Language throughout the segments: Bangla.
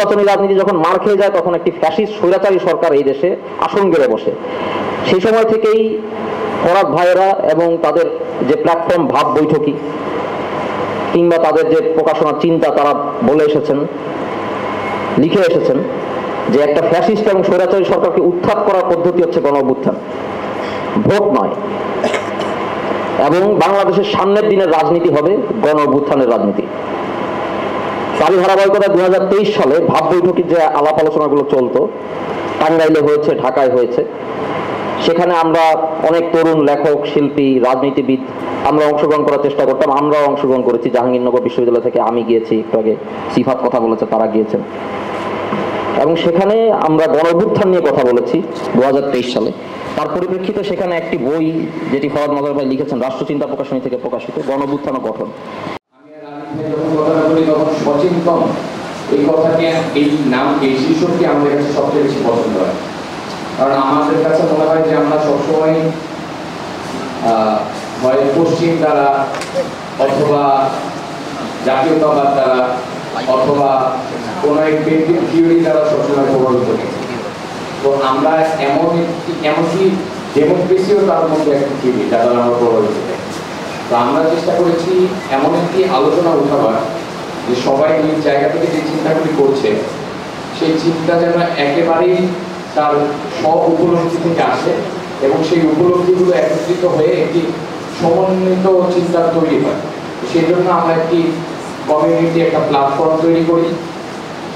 নির্বাচনী রাজনীতি যখন মার খেয়ে যায় তখন একটি ফ্যাসিস্ট স্বৈরাচারী সরকার এই দেশে আসন গেড়ে বসে। সেই সময় থেকেই ফরাদ ভাইয়েরা এবং তাদের যে প্ল্যাটফর্ম ভাব বৈঠকি কিংবা তাদের যে প্রকাশনার চিন্তা তারা বলে এসেছেন, লিখে এসেছেন যে একটা ফ্যাসিস্ট এবং স্বৈরাচারী সরকারকে উৎখাত করার পদ্ধতি হচ্ছে গণ অভ্যুত্থান, ভোট নয়। এবং বাংলাদেশের সামনের দিনের রাজনীতি হবে গণ অভ্যুত্থানের রাজনীতি। তারই ধারাবাহিকতায় 2023 সালে ভাব বৈঠকের যে আলাপ আলোচনাগুলো চলতো, টাঙ্গাইলে হয়েছে, ঢাকায় হয়েছে, সেখানে আমরা অনেক তরুণ লেখক, শিল্পী, রাজনীতিবিদ আমরা অংশগ্রহণ করার চেষ্টা করতাম। আমরাও অংশগ্রহণ করেছি। জাহাঙ্গীরনগর বিশ্ববিদ্যালয় থেকে আমি গিয়েছি, একটু আগে সিফাত কথা বলেছে, তারা গিয়েছেন। এবং সেখানে আমরা গণ অভ্যুত্থান নিয়ে কথা বলেছি 2023 সালে। তার পরিপ্রেক্ষিতে সেখানে একটি বই যেটি ফরাদ নজর ভাই লিখেছেন, রাষ্ট্রচিন্তা প্রকাশনী থেকে প্রকাশিত, গণ অভ্যুত্থান ও গঠন। সচেতন এই কথাটি, এই নাম, এই শীর্ষকটি আমাদের কাছে সবচেয়ে বেশি পছন্দ হয়। কারণ আমাদের কাছে মনে হয় যে আমরা সবসময় হয় পশ্চিম দ্বারা অথবা জাতীয়তাবাদ দ্বারা অথবা কোন একটি থিওরি দ্বারা সবসময় প্রভাবিত হই। তো আমরা এমনকি ডেমোক্রেসিও তার মধ্যে একটা থিওরি যার দ্বারা আমরা প্রভাবিত হই। তো আমরা চেষ্টা করেছি এমন একটি আলোচনা উঠাবার যে সবাই নিজ জায়গা থেকে যে চিন্তাগুলি করছে সেই চিন্তা যেন একেবারেই তার সব উপলব্ধি থেকে আসে এবং সেই উপলব্ধিগুলো একত্রিত হয়ে একটি সমন্বিত চিন্তা তৈরি হয়। সেই জন্য আমরা একটি কমিউনিটি, একটা প্ল্যাটফর্ম তৈরি করি।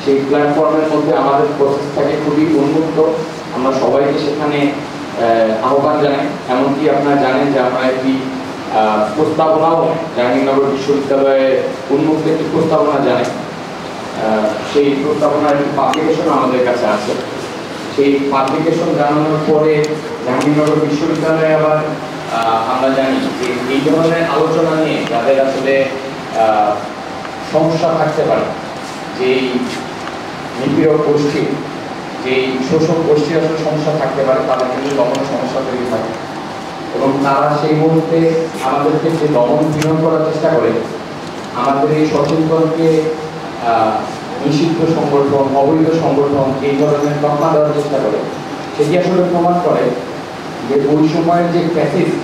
সেই প্ল্যাটফর্মের মধ্যে আমাদের প্রসেস থাকে খুবই উন্মুক্ত। আমরা সবাইকে সেখানে আহ্বান জানাই। এমনকি আপনারা জানেন যে আমরা একটি প্রস্তাবনাও জাহাঙ্গীরনগর বিশ্ববিদ্যালয়ে উন্মুক্ত একটি প্রস্তাবনা জানাই। সেই প্রস্তাবনার একটি পাবলিকেশন আমাদের কাছে আছে। সেই পাবলিকেশন জানানোর পরে জাহাঙ্গীরনগর বিশ্ববিদ্যালয়ে আবার আমরা জানি যে এই ধরনের আলোচনা নিয়ে যাদের আসলে সমস্যা থাকতে পারে, যেই নিপীড়ক গোষ্ঠী, যেই শোষক গোষ্ঠী আসলে সমস্যা থাকতে পারে, তাদের কিন্তু কখনো সমস্যা তৈরি থাকে এবং তারা সেই মুহূর্তে আমাদেরকে যে দমন পীড়ন করার চেষ্টা করে, আমাদের এই সচেতনকে নিষিদ্ধ সংগঠন, অবৈধ সংগঠন এই ধরনের তকমা দেওয়ার চেষ্টা করে, সেটি আসলে প্রমাণ করে যে ওই সময়ের যে প্যাসিস্ট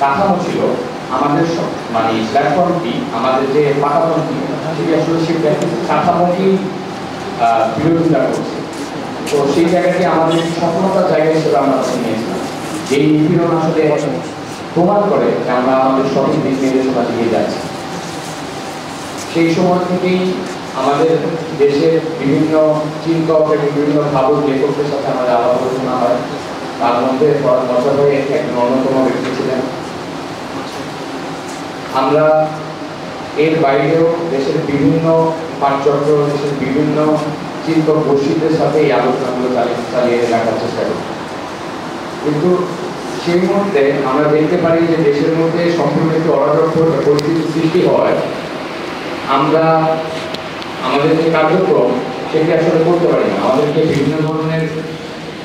কাঠামো ছিল আমাদের মানে প্ল্যাটফর্মটি, আমাদের যে পাঠাতনটি, সেটি আসলে সেই প্যাসিস্ট কাঠামোকেই বিরোধিতা করছে। তো সেই জায়গাটি আমাদের সফলতার জায়গা হিসেবে আমরা নিয়েছিলাম। এই নিপীড়ন আসলে প্রমাণ করে যে আমরা আমাদের সঠিক দিক নির্দেশনা দিয়ে যাচ্ছি। সেই সময় থেকেই আমাদের দেশের বিভিন্ন চিন্তক এবং বিভিন্ন ভাবক লেখকদের সাথে আমাদের আলাপ আলোচনা হয়। তার মধ্যে মজা হয়ে একজন অন্যতম ব্যক্তি ছিলেন। আমরা এর বাইরেও দেশের বিভিন্ন পাঠচক্র, দেশের বিভিন্ন চিন্তক গোষ্ঠীদের সাথে এই আলোচনাগুলো চালিয়ে রাখার চেষ্টা করি। কিন্তু সেই মুহূর্তে আমরা দেখতে পারি যে দেশের মধ্যে সম্পূর্ণ একটি অরাজক পরিস্থিতি সৃষ্টি হয়। আমরা আমাদের যে কার্যক্রম সেটি আসলে করতে পারি না। আমাদেরকে বিভিন্ন ধরনের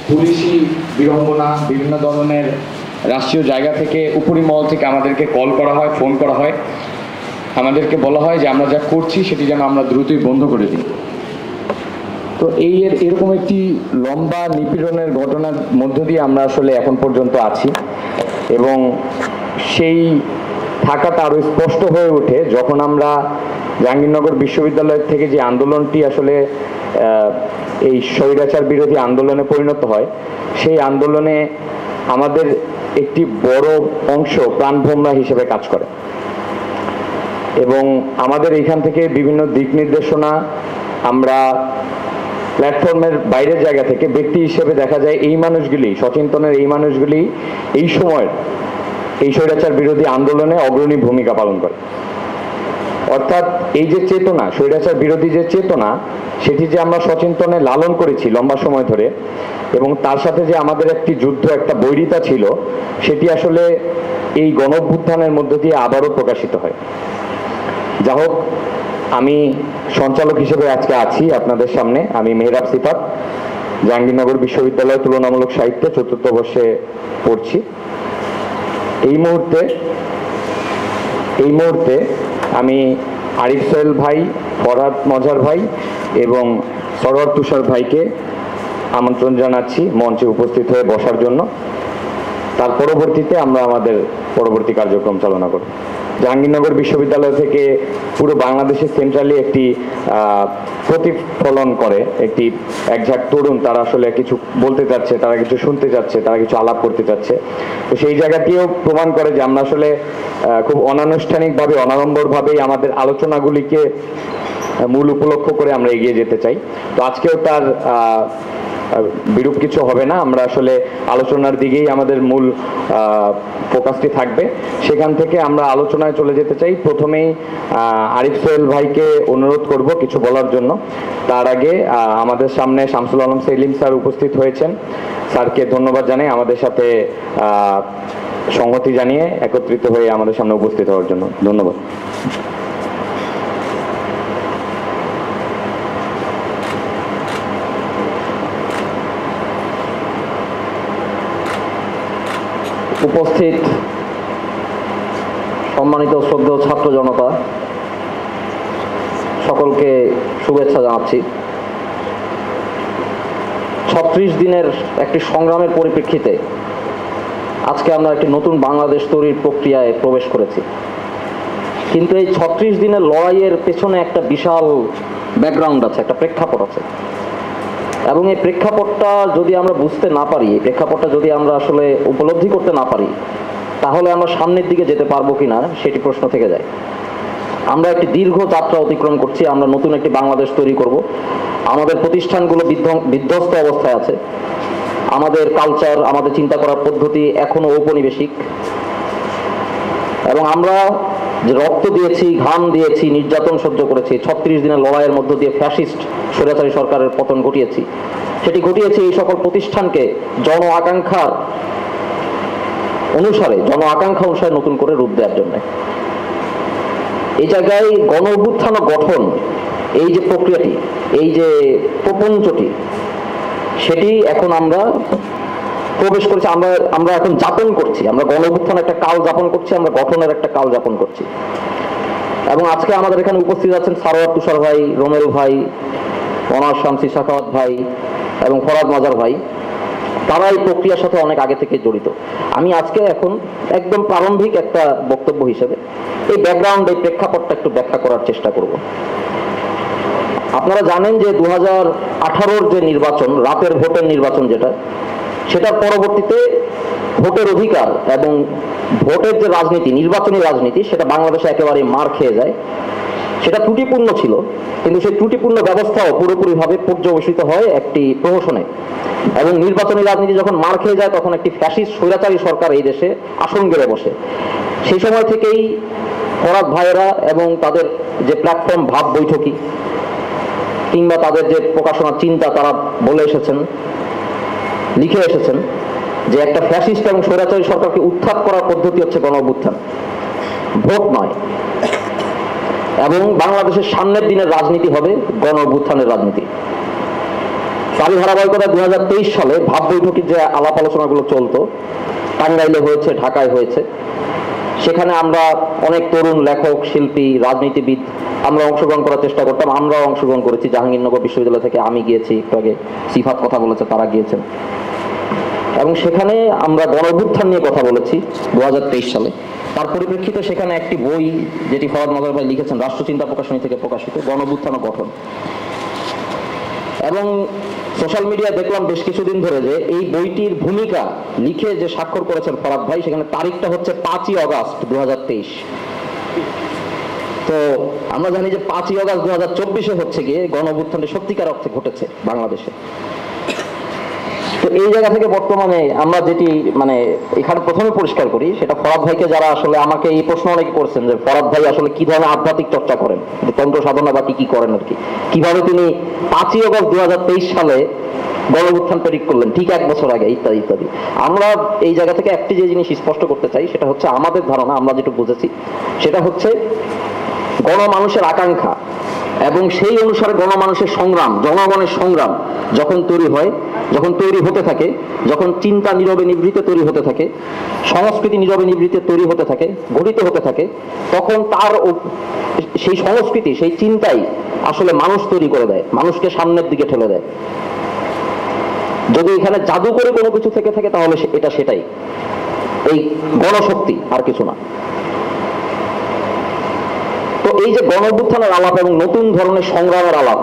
পুলিশি বিড়ম্বনা, বিভিন্ন ধরনের রাষ্ট্রীয় জায়গা থেকে, উপরিমহল থেকে আমাদেরকে কল করা হয়, ফোন করা হয়। আমাদেরকে বলা হয় যে আমরা যা করছি সেটি যেন আমরা দ্রুতই বন্ধ করে দিই। তো এরকম একটি লম্বা নিপীড়নের ঘটনার মধ্য দিয়ে আমরা আসলে এখন পর্যন্ত আছি এবং সেই থাকাটা আরও স্পষ্ট হয়ে ওঠে যখন আমরা জাহাঙ্গীরনগর বিশ্ববিদ্যালয় থেকে যে আন্দোলনটি আসলে এই স্বৈরাচার বিরোধী আন্দোলনে পরিণত হয়, সেই আন্দোলনে আমাদের একটি বড় অংশ প্রাণভোমরা হিসেবে কাজ করে এবং আমাদের এখান থেকে বিভিন্ন দিক নির্দেশনা আমরা প্ল্যাটফর্মের বাইরের জায়গা থেকে ব্যক্তি হিসেবে দেখা যায় এই মানুষগুলি, সচেতনের এই মানুষগুলি এই সময়ের এই স্বৈরাচার বিরোধী আন্দোলনে অগ্রণী ভূমিকা পালন করে। অর্থাৎ এই যে চেতনা, স্বৈরাচার বিরোধী যে চেতনা, সেটি যে আমরা সচেতনে লালন করেছি লম্বা সময় ধরে এবং তার সাথে যে আমাদের একটি যুদ্ধ, একটা বৈরিতা ছিল, সেটি আসলে এই গণ অভ্যুত্থানের মধ্য দিয়ে আবারও প্রকাশিত হয়। যা হোক, আমি সঞ্চালক হিসেবে আজকে আছি আপনাদের সামনে। আমি মেহরাব সিফাত, জাহাঙ্গীরনগর বিশ্ববিদ্যালয় তুলনামূলক সাহিত্যে ৪র্থ বর্ষে পড়ছি। এই মুহূর্তে আমি আরিফ সোহেল ভাই, ফরহাদ মজার ভাই এবং সরোয়ার তুষার ভাইকে আমন্ত্রণ জানাচ্ছি মঞ্চে উপস্থিত হয়ে বসার জন্য। তার পরবর্তীতে আমরা আমাদের পরবর্তী কার্যক্রম চালনা করব। জাহাঙ্গীরনগর বিশ্ববিদ্যালয় থেকে পুরো বাংলাদেশে সেন্ট্রালি একটি প্রতিফলন করে একটি একঝাঁক তরুণ, তারা আসলে কিছু বলতে চাচ্ছে, তারা কিছু শুনতে চাচ্ছে, তারা কিছু আলাপ করতে চাচ্ছে। তো সেই জায়গাটিও প্রমাণ করে যে আমরা আসলে খুব অনানুষ্ঠানিকভাবে অনাড়ম্বরভাবেই আমাদের আলোচনাগুলিকে মূল উপলক্ষ করে আমরা এগিয়ে যেতে চাই। তো আজকেও তার বিরূপ কিছু হবে না, আমরা আসলে আলোচনার দিকেই আমাদের মূল ফোকাসটি থাকবে। সেখান থেকে আমরা আলোচনায় চলে যেতে চাই। প্রথমেই আরিফ সোহেল ভাইকে অনুরোধ করব কিছু বলার জন্য। তার আগে আমাদের সামনে শামসুল আলম সেলিম স্যার উপস্থিত হয়েছেন। স্যারকে ধন্যবাদ জানাই আমাদের সাথে সংহতি জানিয়ে একত্রিত হয়ে আমাদের সামনে উপস্থিত হওয়ার জন্য। ধন্যবাদ। উপস্থিত সম্মানিত শ্রদ্ধেয় ছাত্র জনতা, সকলকে শুভেচ্ছা জানাচ্ছি। 36 দিনের একটি সংগ্রামের পরিপ্রেক্ষিতে আজকে আমরা একটি নতুন বাংলাদেশ তৈরির প্রক্রিয়ায় প্রবেশ করেছি। কিন্তু এই 36 দিনের লড়াইয়ের পেছনে একটা বিশাল ব্যাকগ্রাউন্ড আছে, একটা প্রেক্ষাপট আছে। এবং এই প্রেক্ষাপটটা যদি আমরা বুঝতে না পারি, এই প্রেক্ষাপটটা যদি আমরা আসলে উপলব্ধি করতে না পারি, তাহলে আমরা সামনের দিকে যেতে পারবো কিনা সেটি প্রশ্ন থেকে যায়। আমরা একটি দীর্ঘ যাত্রা অতিক্রম করছি, আমরা নতুন একটি বাংলাদেশ তৈরি করব। আমাদের প্রতিষ্ঠানগুলো বিধ্বস্ত অবস্থায় আছে, আমাদের কালচার, আমাদের চিন্তা করার পদ্ধতি এখনো ঔপনিবেশিক, এবং আমরা যে রক্ত দিয়েছি, ঘাম দিয়েছি, নির্যাতন সহ্য করেছি, 36 দিনের লড়াইয়ের মধ্য দিয়ে ফ্যাসিস্ট স্বৈরাচারী সরকারের পতন ঘটিয়েছি। সেটি ঘটিয়েছি এই সকল প্রতিষ্ঠানকে জন আকাঙ্ক্ষা অনুসারে নতুন করে রূপ দেওয়ার জন্য। এই জায়গায় গণ অভ্যুত্থান গঠন, এই যে প্রক্রিয়াটি, এই যে প্রপঞ্চটি, সেটি এখন আমরা প্রবেশ করছি, আমরা এখন যাপন করছি। আমরা গণ অভ্যুত্থান একটা কাল যাপন করছি, আমরা গঠনের একটা কাল যাপন করছি। এবং আজকে আমাদের এখানে উপস্থিত আছেন সারোয়ার তুষার ভাই, রোমেল ভাই, অনার শামসি সাখাওয়াত ভাই এবং ফরাদ মাজার ভাই। তারা এই প্রক্রিয়ার সাথে অনেক আগে থেকে জড়িত। আমি আজকে এখন একদম প্রারম্ভিক একটা বক্তব্য হিসেবে এই ব্যাকগ্রাউন্ড, এই প্রেক্ষাপটটা একটু ব্যাখ্যা করার চেষ্টা করব। আপনারা জানেন যে 2018-র যে নির্বাচন, রাতের ভোটের নির্বাচন যেটা, সেটার পরবর্তীতে ভোটের অধিকার এবং ভোটের যে রাজনীতি, নির্বাচনী রাজনীতি, সেটা বাংলাদেশে একেবারে মার খেয়ে যায়। সেটা ত্রুটিপূর্ণ ছিল, কিন্তু সেই ত্রুটিপূর্ণ ব্যবস্থাও পুরোপুরিভাবে পর্যবেসিত হয় একটি প্রহসনে। এবং নির্বাচনী রাজনীতি যখন মার খেয়ে যায়, তখন একটি ফ্যাসিস্ট স্বৈরাচারী সরকার এই দেশে আসন গেড়ে বসে। সেই সময় থেকেই ফরাদ ভাইয়েরা এবং তাদের যে প্ল্যাটফর্ম ভাব বৈঠকি কিংবা তাদের যে প্রকাশনার চিন্তা, তারা বলে এসেছেন, লিখে এসেছেন যে একটা ফ্যাসিস্ট এবং স্বৈরাচারী সরকারকে উৎখাত করার পদ্ধতি হচ্ছে গণ অভ্যুত্থান, ভোট নয়। এবং বাংলাদেশের সামনের দিনের রাজনীতি হবে গণ অভ্যুত্থানের রাজনীতি। তারই ধারাবাহিকতায় 2023 সালে ভাব বৈঠকের যে আলাপ আলোচনাগুলো চলতো, টাঙ্গাইলে হয়েছে, ঢাকায় হয়েছে, সেখানে আমরা অনেক তরুণ লেখক, শিল্পী, রাজনীতিবিদ আমরা অংশগ্রহণ করার চেষ্টা করতাম। আমরাও অংশগ্রহণ করেছি। জাহাঙ্গীরনগর বিশ্ববিদ্যালয় থেকে আমি গিয়েছি, একটু আগে সিফাত কথা বলেছে, তারা গিয়েছেন। এবং সেখানে আমরা গণ অভ্যুত্থান নিয়ে কথা বলেছি 2023 সালে। তার পরিপ্রেক্ষিতে সেখানে একটি বই, যেটি ফরাদ মাজার ভাই লিখেছেন, রাষ্ট্রচিন্তা প্রকাশনী থেকে প্রকাশিত, গণ অভ্যুত্থান ও গঠন। এবং সোশ্যাল মিডিয়ায় দেখলাম বেশ কিছুদিন ধরে যে এই বইটির ভূমিকা লিখে যে স্বাক্ষর করেছেন ফরাদ ভাই, সেখানে তারিখটা হচ্ছে 5ই অগাস্ট 2023। তো আমরা জানি যে 5ই অগাস্ট 2024 হচ্ছে গিয়ে গণ অভ্যুত্থানটি সত্যিকার অর্থে ঘটেছে বাংলাদেশে। তো এই জায়গা থেকে বর্তমানে আমরা যেটি এখানে প্রথমে পরিষ্কার করি, সেটা ফরাদ ভাইকে, যারা আসলে আমাকে এই প্রশ্ন অনেকে করছেন যে ফরাদ ভাই আসলে কি ধরনের আধ্যাত্মিক চর্চা করেন, তন্ত্র সাধনা বা কি করেন আর কি, কিভাবে তিনি 5ই অগাস্ট 2023 সালে গণ অভ্যুত্থান প্রেডিক্ট করলেন ঠিক 1 বছর আগে, ইত্যাদি ইত্যাদি। আমরা এই জায়গা থেকে একটি যে জিনিস স্পষ্ট করতে চাই, সেটা হচ্ছে আমাদের ধারণা, আমরা যেটুকু বুঝেছি, সেটা হচ্ছে গণমানুষের আকাঙ্ক্ষা এবং সেই অনুসারে গণমানুষের সংগ্রাম, জনগণের সংগ্রাম যখন তৈরি হয়, যখন তৈরি হতে থাকে, যখন চিন্তা নীরবে নিভৃতে তৈরি হতে থাকে, সংস্কৃতি নীরবে নিভৃতে তৈরি হতে থাকে, গঠিত হতে থাকে, তখন সেই সংস্কৃতি, সেই চিন্তাই আসলে মানুষ তৈরি করে দেয়, মানুষকে সামনের দিকে ঠেলে দেয়। যদি এখানে জাদু করে কোনো কিছু থেকে থাকে তাহলে এটা সেটাই, এই গণশক্তি, আর কিছু না। তো এই যে গণ অভ্যুত্থানের আলাপ এবং নতুন ধরনের সংগ্রামের আলাপ,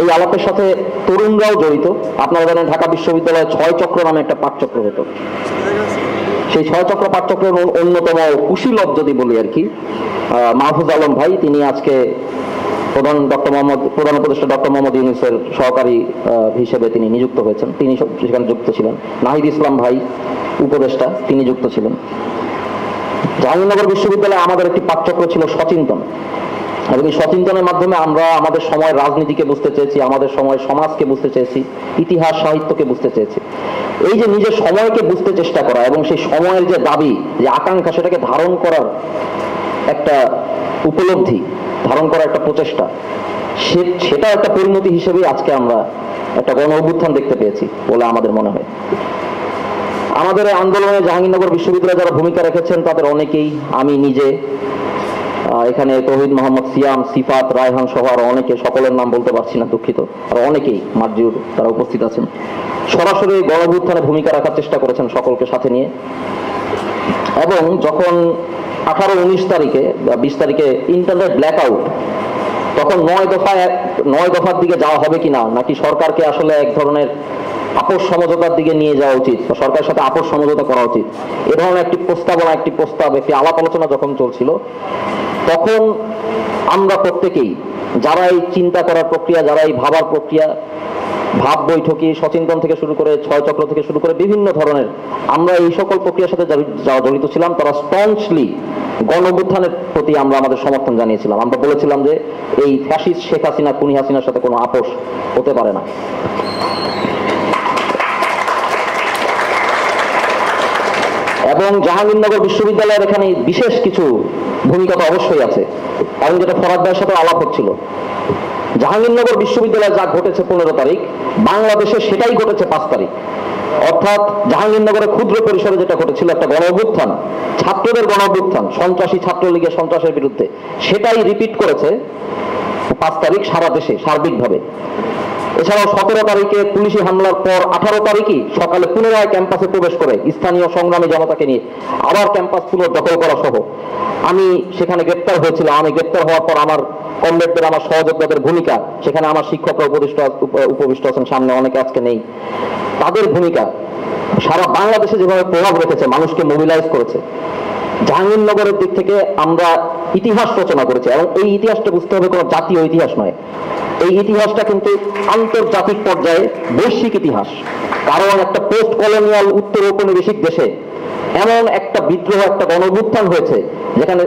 এই আলাপের সাথে তরুণরাও জড়িত। আপনারা জানেন ঢাকা বিশ্ববিদ্যালয়ে 6 চক্র নামে একটা পাঠচক্র হতো। সেই 6 চক্র পাঠচক্রের অন্যতম কুশীলব যদি বলি আর কি, মাহফুজ আলম ভাই, তিনি আজকে প্রধান উপদেষ্টা ডক্টর মোহাম্মদ ইউনূসের সহকারী হিসেবে তিনি নিযুক্ত হয়েছেন, তিনি সেখানে যুক্ত ছিলেন। নাহিদ ইসলাম ভাই উপদেষ্টা, তিনি যুক্ত ছিলেন। জাহাঙ্গীরনগর বিশ্ববিদ্যালয়ে আমাদের একটি পাঠচক্র ছিল সচিন্তন, এবং এই সচিন্তনের মাধ্যমে আমরা আমাদের সময় রাজনীতিকে বুঝতে চেয়েছি, আমাদের সময় সমাজকে বুঝতে চেয়েছি, ইতিহাস সাহিত্যকে বুঝতে চেয়েছি। এই যে নিজের সময়কে বুঝতে চেষ্টা করা এবং সেই সময়ের যে দাবি, যে আকাঙ্ক্ষা, সেটাকে ধারণ করার একটা উপলব্ধি, ধারণ করার একটা প্রচেষ্টা, সেটা একটা পরিণতি হিসেবেই আজকে আমরা একটা গণ অভ্যুত্থান দেখতে পেয়েছি বলে আমাদের মনে হয়। আমাদের আন্দোলনে জাহাঙ্গীরনগর বিশ্ববিদ্যালয়ে যারা ভূমিকা রেখেছেন তাদের অনেকেই, আমি নিজে, এখানে তৌহিদ মোহাম্মদ সিয়াম, সিফাত, রায়হান সহ আরো অনেকে, সকলের নাম বলতে পারছি না, দুঃখিত, আর অনেকেই মার্জিউর তারা উপস্থিত আছেন, সরাসরি গণ অভ্যুত্থানে ভূমিকা রাখার চেষ্টা করেছেন সকলকে সাথে নিয়ে। এবং যখন 18-19 তারিখে বা 20 তারিখে ইন্টারনেট ব্ল্যাকআউট, তখন 9 দফার দিকে যাওয়া হবে কিনা, নাকি সরকারকে আসলে এক ধরনের আপোষ সমঝোতার দিকে নিয়ে যাওয়া উচিত বা সরকারের সাথে আপোষ সমঝোতা করা উচিত, এ ধরনের একটি প্রস্তাবনা, একটি আলাপ আলোচনা যখন চলছিল, তখন আমরা প্রত্যেকেই, যারা এই চিন্তা করার প্রক্রিয়া, যারা এই ভাবার প্রক্রিয়া, ভাব বৈঠকি, সচিন্তন থেকে শুরু করে 6 চক্র থেকে শুরু করে বিভিন্ন ধরনের, আমরা এই সকল প্রক্রিয়ার সাথে যারা জড়িত ছিলাম, তারা স্ট্রংলি গণ অভ্যুত্থানের প্রতি আমরা আমাদের সমর্থন জানিয়েছিলাম। আমরা বলেছিলাম যে এই ফ্যাসিস্ট শেখ হাসিনা, খুনি হাসিনার সাথে কোনো আপোষ হতে পারে না। এবং জাহাঙ্গীরনগর বিশ্ববিদ্যালয়ের এখানে বিশেষ কিছু ভূমিকা তো অবশ্যই আছে, এবং যেটা ফরাদ ভাইয়ের সাথে আলাপ হচ্ছিল, জাহাঙ্গীরনগর বিশ্ববিদ্যালয়ে যা ঘটেছে 15 তারিখ, বাংলাদেশে সেটাই ঘটেছে 5 তারিখ। অর্থাৎ জাহাঙ্গীরনগরের ক্ষুদ্র পরিসরে যেটা ঘটেছিল, একটা গণ অভ্যুত্থান, ছাত্রদের গণ অভ্যুত্থান, সন্ত্রাসী ছাত্রলীগের সন্ত্রাসের বিরুদ্ধে, সেটাই রিপিট করেছে 5 তারিখ সারা দেশে সার্বিকভাবে। এছাড়াও 17 তারিখে পুলিশি হামলার পর 18 তারিখই সকালে পুনরায় ক্যাম্পাসে প্রবেশ করে স্থানীয় সংগ্রামী জনতাকে নিয়ে আবার ক্যাম্পাস পুনর্দখল করা সহ, আমি সেখানে গ্রেপ্তার হয়েছিলাম। আমি গ্রেপ্তার হওয়ার পর আমার কমরেডদের, আমার সহযোদ্ধাদের ভূমিকা, সেখানে আমার শিক্ষকরা উপবিষ্ট আছেন সামনে, অনেকে আজকে নেই, তাদের ভূমিকা সারা বাংলাদেশে যেভাবে প্রভাব রেখেছে, মানুষকে মোবিলাইজ করেছে। জাহাঙ্গীরনগরের দিক থেকে আমরা ইতিহাস রচনা করেছি, এবং এই ইতিহাসটা বুঝতে হবে কোনো জাতীয় ইতিহাস নয়, এই ইতিহাসটা কিন্তু আন্তর্জাতিক পর্যায়ে বৈশ্বিক ইতিহাস। কারণ একটা পোস্ট কলোনিয়াল উত্তর ঔপনিবেশিক দেশে এমন একটা বিদ্রোহ, একটা গণ অভ্যুত্থান হয়েছে যেখানে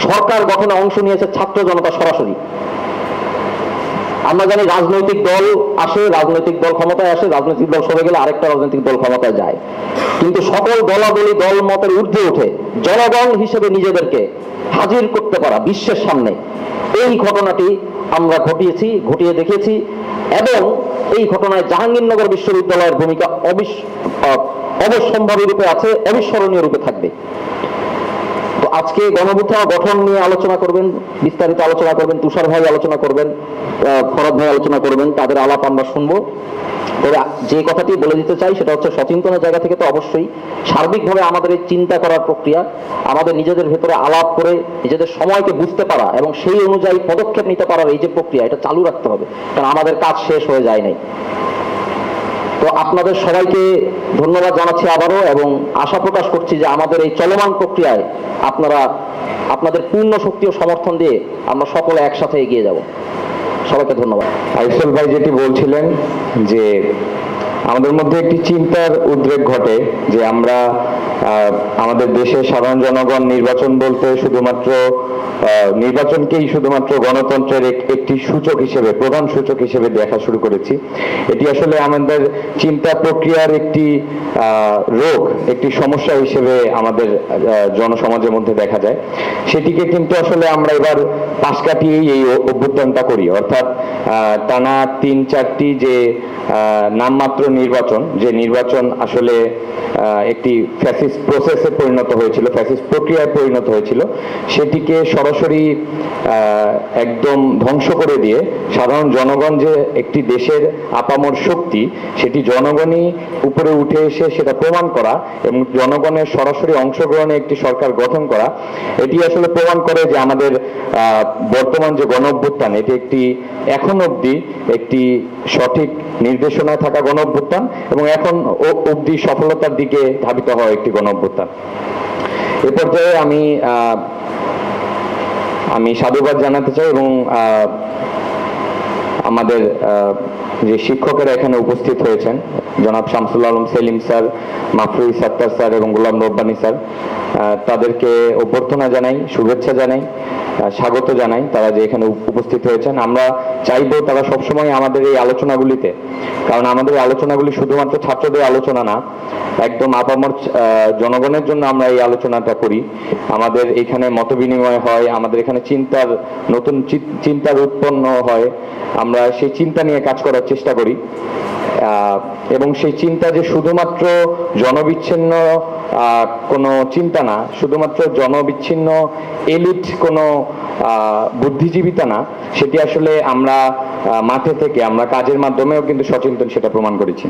সরকার গঠনে অংশ নিয়েছে ছাত্র জনতা সরাসরি। আমরা জানি রাজনৈতিক দল আসে, রাজনৈতিক দল ক্ষমতায় আসে, রাজনৈতিক দল সরে গেলে আরেকটা রাজনৈতিক দল ক্ষমতায় যায়, কিন্তু সকল দলাদলি দল মতের ঊর্ধ্বে উঠে জনগণ হিসেবে নিজেদেরকে হাজির করতে পারা বিশ্বের সামনে, এই ঘটনাটি আমরা ঘটিয়ে দেখিয়েছি। এবং এই ঘটনায় জাহাঙ্গীরনগর বিশ্ববিদ্যালয়ের ভূমিকা অবশ্যম্ভাবী রূপে আছে, অবিস্মরণীয় রূপে থাকবে। তো আজকে গণ অভ্যুত্থান গঠন নিয়ে আলোচনা করবেন, বিস্তারিত আলোচনা করবেন, তুষার ভাই আলোচনা করবেন, ফরাদ ভাই আলোচনা করবেন, তাদের আলাপ আমরা শুনবো। তবে যে কথাটি বলে দিতে চাই সেটা হচ্ছে, সচিন্তনের জায়গা থেকে তো অবশ্যই সার্বিকভাবে আমাদের এই চিন্তা করার প্রক্রিয়া, আমাদের নিজেদের ভেতরে আলাপ করে নিজেদের সময়কে বুঝতে পারা এবং সেই অনুযায়ী পদক্ষেপ নিতে পারার এই যে প্রক্রিয়া, এটা চালু রাখতে হবে, কারণ আমাদের কাজ শেষ হয়ে যায় নাই। তো আপনাদের সবাইকে ধন্যবাদ জানাচ্ছি আবারও, এবং আশা প্রকাশ করছি যে আমাদের এই চলমান প্রক্রিয়ায় আপনারা আপনাদের পূর্ণ শক্তি ও সমর্থন দিয়ে আমরা সকলে একসাথে এগিয়ে যাব। সবাইকে ধন্যবাদ। আইসল ভাই যেটি বলছিলেন যে আমাদের মধ্যে একটি চিন্তার উদ্রেক ঘটে যে আমরা আমাদের দেশের সাধারণ জনগণ নির্বাচন বলতে শুধুমাত্র নির্বাচনকেই শুধুমাত্র গণতন্ত্রের একটি সূচক হিসেবে, প্রধান সূচক হিসেবে দেখা শুরু করেছি। এটি আসলে আমাদের চিন্তা প্রক্রিয়ার একটি রোগ, একটি সমস্যা হিসেবে আমাদের জনসমাজের মধ্যে দেখা যায়। সেটিকে কিন্তু আসলে আমরা এবার পাশ কাটিয়েই এই অভ্যুত্থানটা করি, অর্থাৎ টানা 3-4টি যে নামমাত্র নির্বাচন, যে নির্বাচন আসলে একটি ফ্যাসিস্ট প্রসেসে পরিণত হয়েছিল, ফ্যাসিস্ট প্রক্রিয়ায় পরিণত হয়েছিল, সেটিকে সরাসরি একদম ধ্বংস করে দিয়ে সাধারণ জনগণ যে একটি দেশের আপামর শক্তি, সেটি জনগণই উপরে উঠে এসে সেটা প্রমাণ করা এবং জনগণের সরাসরি অংশগ্রহণে একটি সরকার গঠন করা, এটি আসলে প্রমাণ করে যে আমাদের বর্তমান যে গণ অভ্যুত্থান, এটি একটি এখন অবধি একটি সঠিক নির্দেশনায় থাকা গণ অভ্যুত্থান এবং এখন অবধি সফলতার দিকে ধাবিত হওয়া একটি গণ অভ্যুত্থান। এ পর্যায়ে আমি সাধুবাদ জানাতে চাই এবং আমাদের যে শিক্ষকেরা এখানে উপস্থিত হয়েছেন, জনাব শামসুল আলম সেলিম স্যার, মাফরুই সাত্তার স্যার এবং গোলাম রব্বানী স্যার, তাদেরকে অভ্যর্থনা জানাই, শুভেচ্ছা জানাই, স্বাগত জানাই তারা যে এখানে উপস্থিত হয়েছেন। আমরা চাইবো তারা সবসময় আমাদের এই আলোচনাগুলিতে, কারণ আমাদের এই আলোচনাগুলি শুধুমাত্র ছাত্রদের আলোচনা না, একদম আপামর জনগণের জন্য আমরা এই আলোচনাটা করি। আমাদের এখানে মত বিনিময় হয়, আমাদের এখানে নতুন চিন্তার উৎপন্ন হয়, আমরা সেই চিন্তা নিয়ে কাজ করার চেষ্টা করি এবং সেই চিন্তা যে শুধুমাত্র জনবিচ্ছিন্ন কোনো চিন্তা না, শুধুমাত্র জনবিচ্ছিন্ন এলিট কোনো বুদ্ধিজীবিতা না, সেটি আসলে আমরা মাঠে থেকে আমরা কাজের মাধ্যমেও কিন্তু সচেতন সেটা প্রমাণ করেছি।